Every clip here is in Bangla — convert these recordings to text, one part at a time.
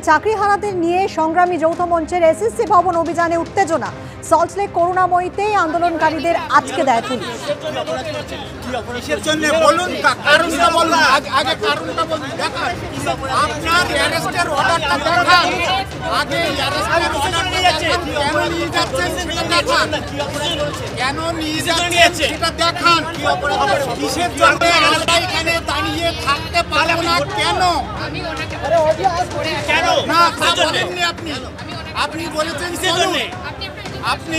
চাকরিহারাদের নিয়ে সংগ্রামী যৌথ মঞ্চের এসএসসি ভবন অভিযানে উত্তেজনা। সল্টলেক করুণাময়ীতেই আন্দোলনকারীদের আজকে দেয় পুলিশ। দাঁড়িয়ে থাকতে পারবো না কেন? না তা বলেননি আপনি। আপনি বলেছেন আপনি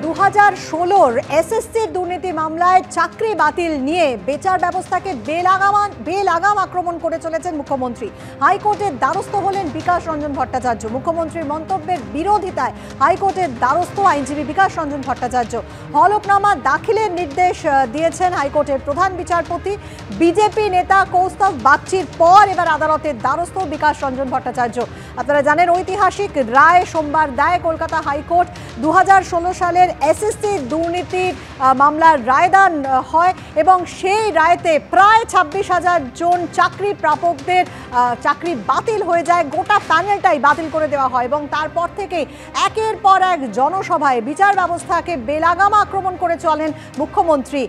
2016 এসএসসির দুর্নীতি মামলায় চাকরি বাতিল নিয়ে বিচার ব্যবস্থাকে বেলাগাম আক্রমণ করে চলেছেন মুখ্যমন্ত্রী। হাইকোর্টের দ্বারস্থ হলেন বিকাশ রঞ্জন ভট্টাচার্য। মুখ্যমন্ত্রীর মন্তব্যের বিরোধিতায় হাইকোর্টের দ্বারস্থ আইনজীবী বিকাশ রঞ্জন ভট্টাচার্য। হলফনামা দাখিলের নির্দেশ দিয়েছেন হাইকোর্টের প্রধান বিচারপতি। বিজেপি নেতা কৌস্তভ বাগচির পর এবার আদালতের দ্বারস্থ বিকাশ রঞ্জন ভট্টাচার্য। আপনারা জানেন, ঐতিহাসিক রায় সোমবার দেয় কলকাতা হাইকোর্ট। 2016 সালের এসএসসি দুর্নীতির মামলার রায়দান হয় এবং সেই রায়তে প্রায় 26,000 জন চাকরি প্রাপকদের চাকরি বাতিল হয়ে যায়। গোটা প্যানেলটাই বাতিল করে দেওয়া হয় এবং তারপর থেকে একের পর এক জনসভায় বিচার ব্যবস্থাকে বেলাগাম আক্রমণ করে চলেন মুখ্যমন্ত্রী।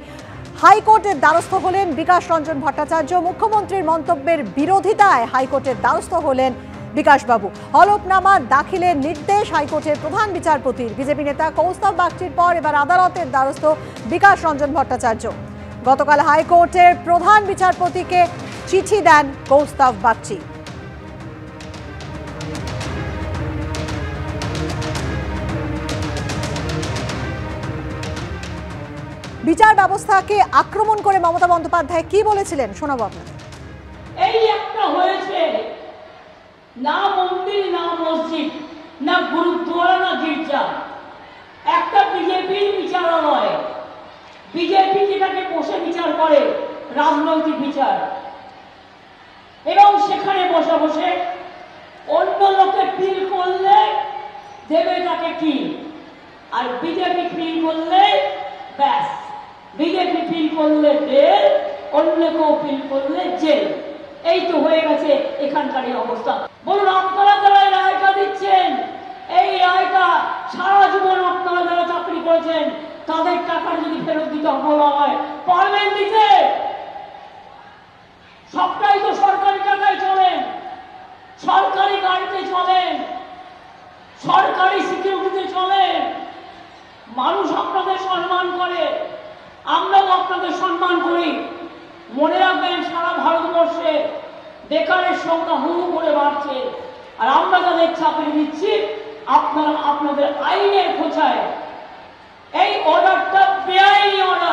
হাইকোর্টের দ্বারস্থ হলেন বিকাশ রঞ্জন ভট্টাচার্য। মুখ্যমন্ত্রীর মন্তব্যের বিরোধিতায় হাইকোর্টের দ্বারস্থ হলেন বিকাশবাবু। হলফনামা দাখিলের নির্দেশ হাইকোর্টের প্রধান বিচারপতির। বিজেপি নেতা কৌস্তভ বাগচির পর এবার আদালতের দ্বারস্থ বিকাশ রঞ্জন ভট্টাচার্য। গতকাল হাইকোর্টের প্রধান বিচারপতিকে চিঠি দেন কৌস্তভ বাগচি। বিচার ব্যবস্থাকে আক্রমণ করে মমতা বন্দ্যোপাধ্যায় কি বলেছিলেন শোনাবো আপনাদের। এই একটা হয়েছে, না মন্দির না মসজিদ না গুরুদ্বারা না গির্জা, একটা বিজেপির বিচারালয়। বিজেপি যেটাকে বসে বিচার করে রাজনৈতিক বিচার, এবং সেখানে বসে বসে অন্য লোকে ফিল করলে দেবে তাকে কি, আর বিজেপি ফিল করলে ব্যাস, বিজেপি ফিল করলে জেল, অন্য কেউ ফিল করলে জেল। এই তো হয়ে গেছে এখানকার অবস্থা। বলুন, আপনারা যারা রায়টা দিচ্ছেন, এই রায়টা সারা জীবন আপনারা যারা চাকরি করেছেন তাদের টাকা যদি ফেরত দিতে বলা হয়, পারবেন দিতে? সবটাই তো সরকারি টাকায় চলেন, সরকারি গাড়িতে চলেন, সরকারি সিকিউরিটিতে চলেন। মানুষ আপনাদের সম্মান করে, আমরাও আপনাদের সম্মান করি। মনে রাখবেন, সারা ভারতবর্ষে বেকারের সংখ্যা হু করে বাড়ছে, আর আমরা যাদের চাকরি দিচ্ছি আপনারা আপনাদের আইনের খোঁচায়। এই অর্ডারটা বেআইনি অর্ডার।